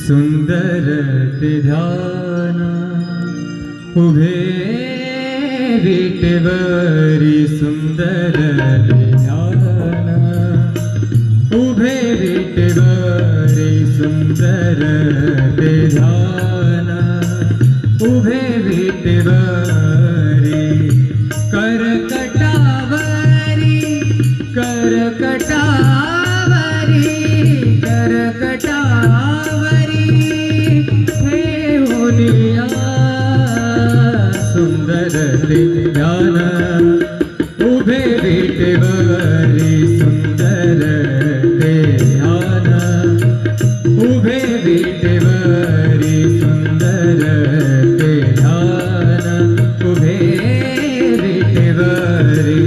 सुंदर ते ध्यान उभे विटेवरी सुंदर ते ध्यान उभे विटेवरी सुंदर ते ध्यान उभे विटेवरी करकटावरी करकटावरी करकटावरी ठेवूनिया सुंदर ते ध्यान उभे विटेवरी सुंदर ते ध्यान उभे विटेवरी सुंदर ते ध्यान उभे विटेवरी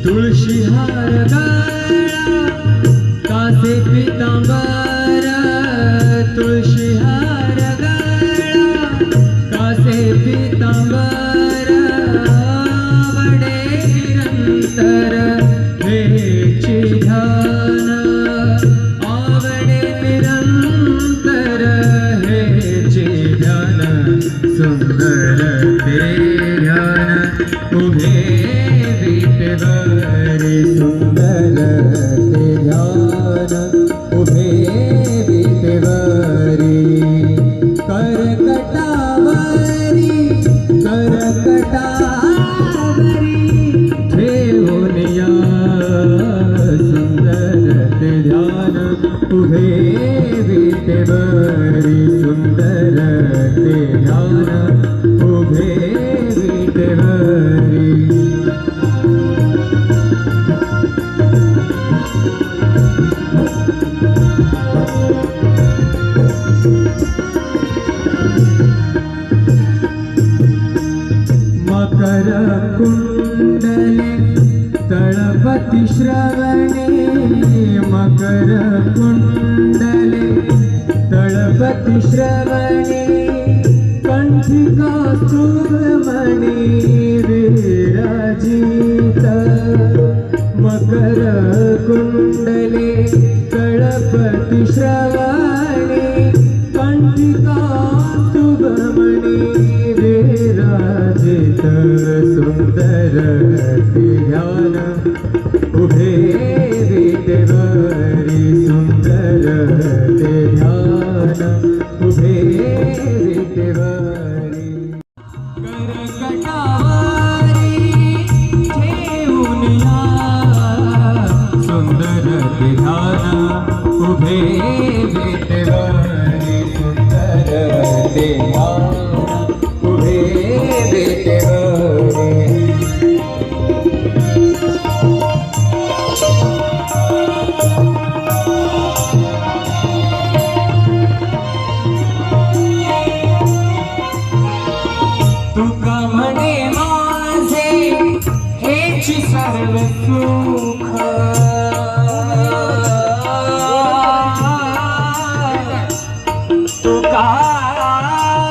तुळशी हार गळा कासे पितांबर तुळशी हार गळा कासे पितांबर आवडे निरंतर हेची ध्यान आवडे निरंतर हेची ध्यान सुंदर ते ध्यान उभे विटेवरी सुंदर ते ध्यान उभे विटेवरी करकटावरी करकटावरी ठेवूनिया सुंदर ते ध्यान उभे विटेवरी सुंदर ते ध्यान उभे विटेवरी मकर कुंडले तळपति श्रवणे मकर कुंडले तळपति श्रवणे कंठिका सुमणि विराजित मकर कुंडले तळपति श्रवणे कंठिका सुमणि विराजित सुंदर ते ध्यान उभे विटेवरी सुंदर ते ध्यान उभे विटेवरी करकटावरी ठेवूनिया सुंदर ते ध्यान उभे विटेवरी सुंदर ते ध्यान उभे विटेवरी तुका म्हणे माझे हेची सर्व सुख तुका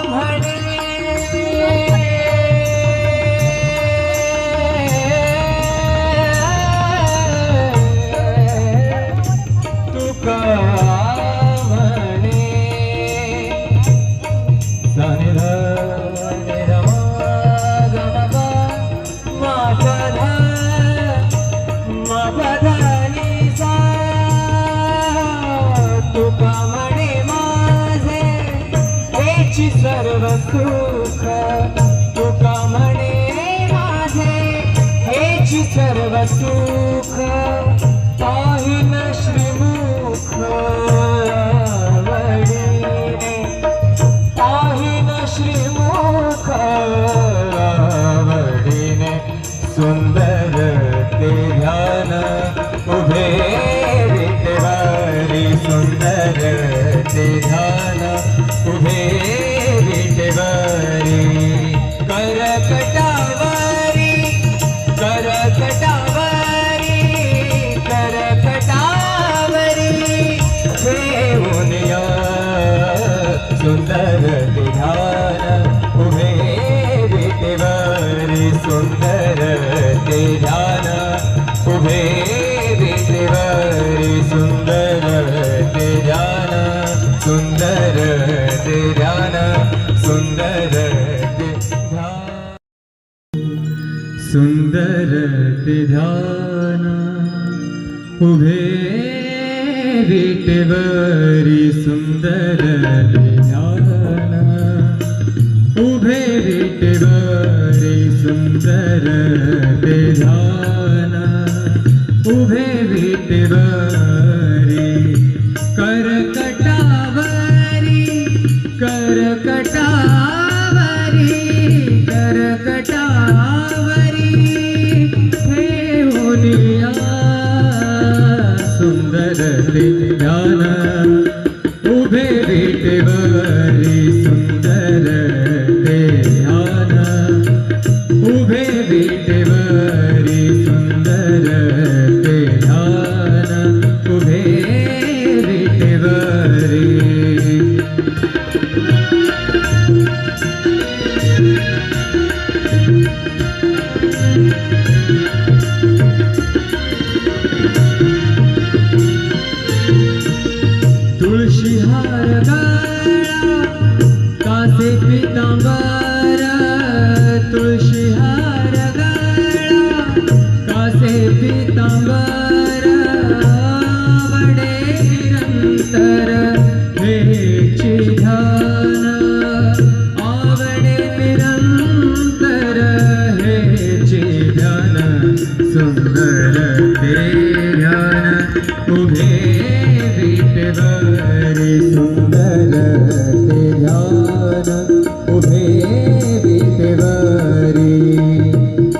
म्हणे तुका म्हणे तुका म्हणे माझे हेची सर्व सुख तुका म्हणे माझे हेची सर्व सुख पाहिन श्रीमुख आवडीने पाहिन श्रीमुख आवडीने सुंदर ते ध्यान उभे विटेवरी सुंदर ते ध्यान उभे विटेवरी करकटावरी करकटावरी करकटावरी ठेवूनिया सुंदर सुंदर ते ध्यान सुंदर ते ध्यान सुंदर ते ध्यान उभे विटेवरी सुंदर ते ध्यान उभे विटेवरी सुंदर ते ध्यान उभे विटेवरी करकटावरी करकटावरी करकटावरी ठेवूनिया सुंदर ते ध्यान उभे विटेवरी सुंदर ते ध्यान उभे विटेवरी सुंदर ते ध्यान उभे विटेवरी तुळशी हार गळा कासे पितांबर तुळशी हार गळा कासे पितांबर आवडे निरंतर हेची ध्यान आवडे निरंतर हेची ध्यान सुंदर ते ध्यान उभे विटेवरी सुंदर ते ध्यान उभे विटेवरी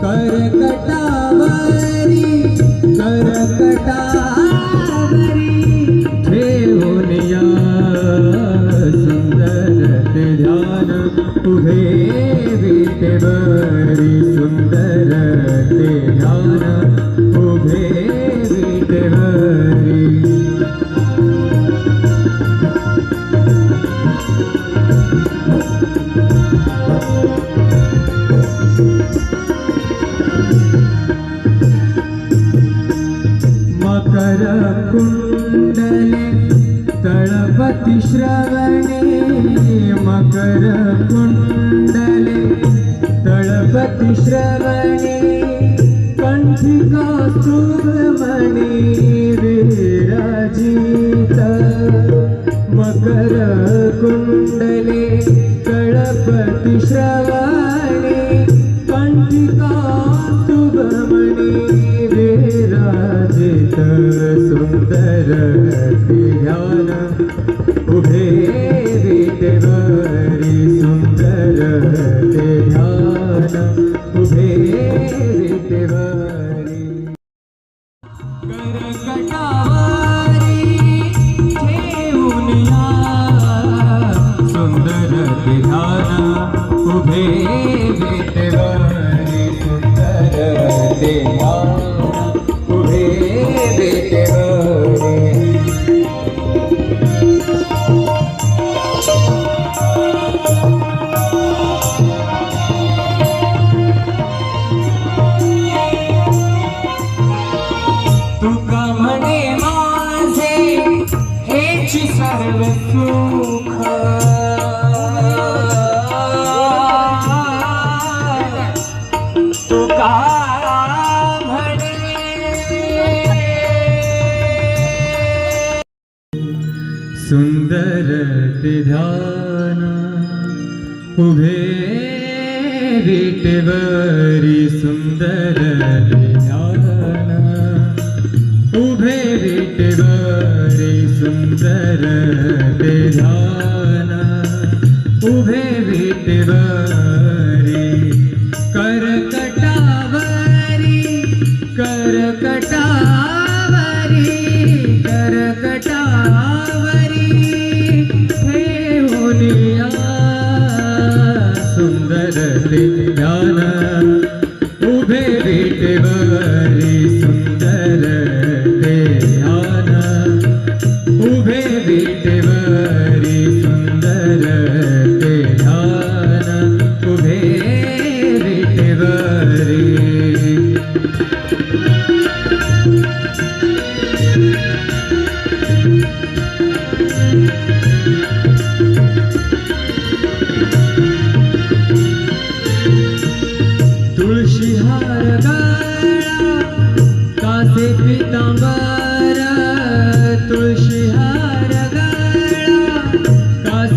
करकटावरी करकटावरी ठेवूनिया सुंदर ते ध्यान उभे विटेवरी सुंदर ते ध्यान उभे विटेवरी मकर कुंडले तळपति श्रवणे मकर कुंडले तळपति श्रवणे कंठिका सुब्रमणि विराजित मकर कुंडले तळपति श्रवणे कंठिका सुब्रमणि विराजित सुंदर ते ध्यान उभे विटेवरी सुंदर ते ध्यान उभे विटेवरी करकटावरी ठेवूनिया सुंदर ते ध्यान उभे विटेवरी सुंदर ते ध्यान उभे विटेवरी तुका म्हणे माझे हेची सर्व सुख तुका म्हणे सुंदर ते ध्यान उभे विटेवरी सुंदर ते ध्यान उभे विटेवरी सुंदर ते ध्यान उभे विटेवरी करकटावरी करकटावरी करकटावरी ठेवूनिया सुंदर ते ध्यान उभे विटेवरी सुंदर ते ध्यान उभे विटेवरी सुंदर ते ध्यान उभे विटेवरी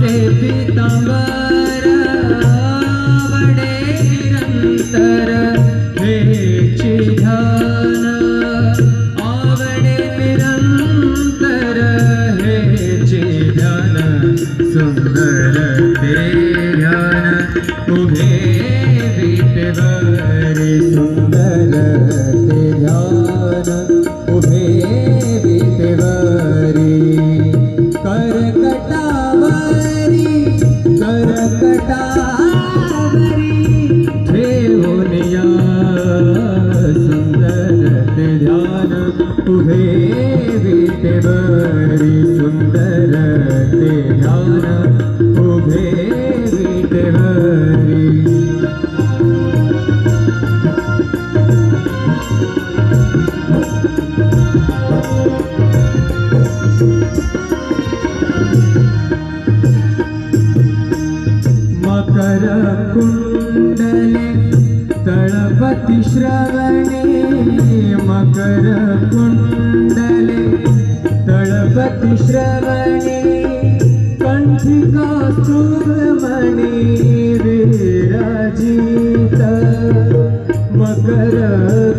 आवडे पीतांबर आवडे निरंतर हेची ध्यान आवडे निरंतर हेची ध्यान सुंदर ते ध्यान उभे विटेवरी सुंदर ते ध्यान उभे विटेवरी करकटावरी ठेवून या सुंदर ते ध्यान उभे विटेवरी सुंदर ते ध्यान उभे विटेवरी मकर कुंडले तळपति श्रवणे मकर कुंडले तळपति श्रवणे कंठी कौस्तुभमणि विराजित मकर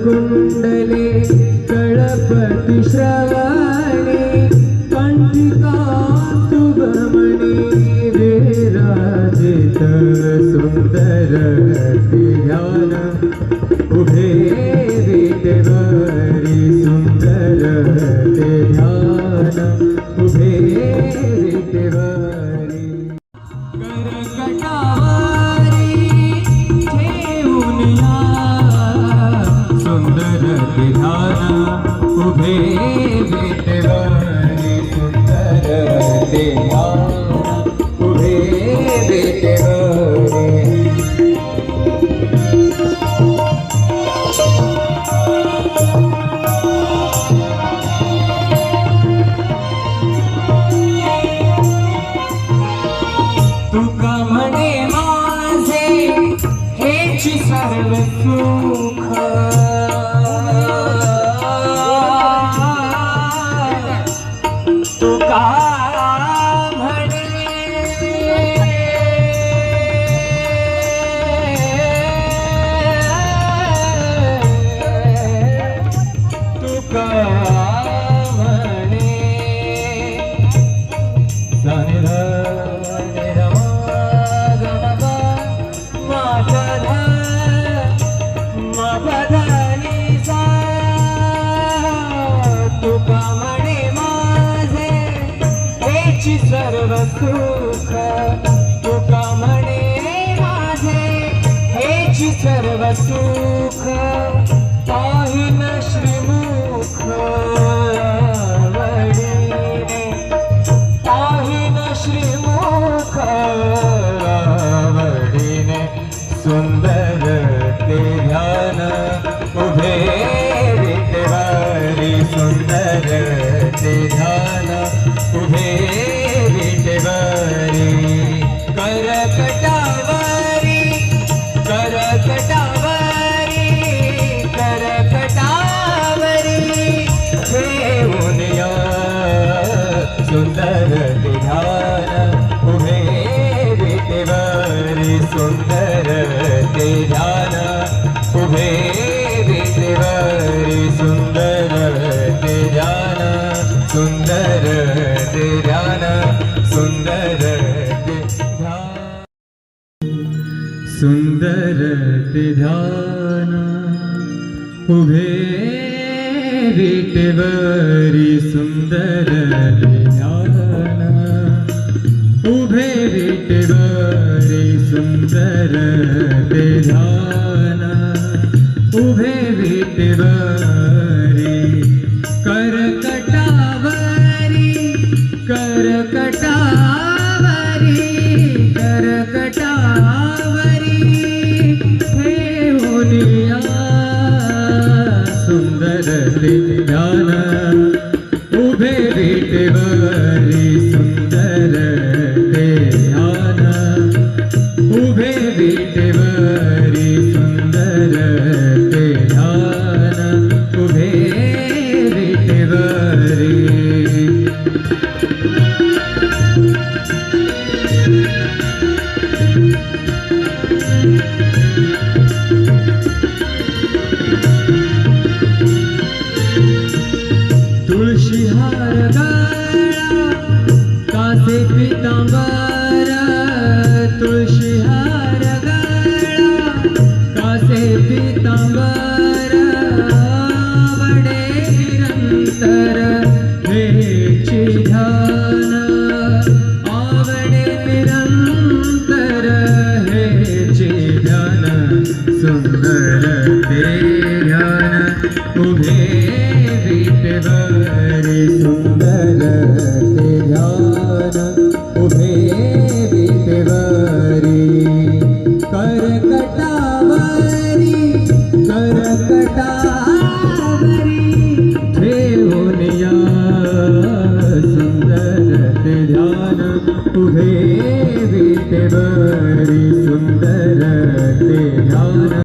कुंडले तळपति श्रवणे कंठी कौस्तुभमणि विराजित सुंदर ते ध्यान उभे विटेवरी सुंदर ते ध्यान उभे विटेवरी करकटावरी ठेवून या सुंदर ते ध्यान उभे विटेवरी सुंदर ते ध्यान उभे विटेवरी तुका म्हणे माझे हेची सर्व सुख तुका म्हणे तुका म्हणे तुका म्हणे माझे हेची सर्व सुख तुका म्हणे माझे हेची सर्व सुख पाहिन श्रीमुख आवडीने पाहिन श्रीमुख आवडीने सुंदर ते ध्यान उभे विटेवरी सुंदर ते ध्यान उभे विटेवरी करकटावरी करकटावरी करकटावरी ठेवून या सुंदर ते ध्यान उभे विटेवरी सुंदर ते ध्यान उभे विटेवरी सुंदर ते ध्यान सुंदर ते ध्यान सुंदर ते ध्यान सुंदर ते ध्यान उभे विटेवरी सुंदर ते ध्यान उभे विटेवरी सुंदर ते ध्यान उभे विटेवरी करकटावरी करकटावरी करकटावरी ठेवून या सुंदर ते ध्यान उभे विटेवरी सुंदर ते ध्यान उभे विटेवरी सुंदर ते ध्यान उभे विटेवरी तुळशी हार गळा कासे पितांबर, तुळशी हार गळा कासे पितांबर, आवडे निरंतर हेची ध्यान, आवडे निरंतर हेची ध्यान, सुंदर ते ध्यान उभे विटेवरी, सुंदर ते ध्यान उभे विटेवरी, करकटावरी ठेवून या, सुंदर ते ध्यान उभे विटेवरी, सुंदर ते ध्यान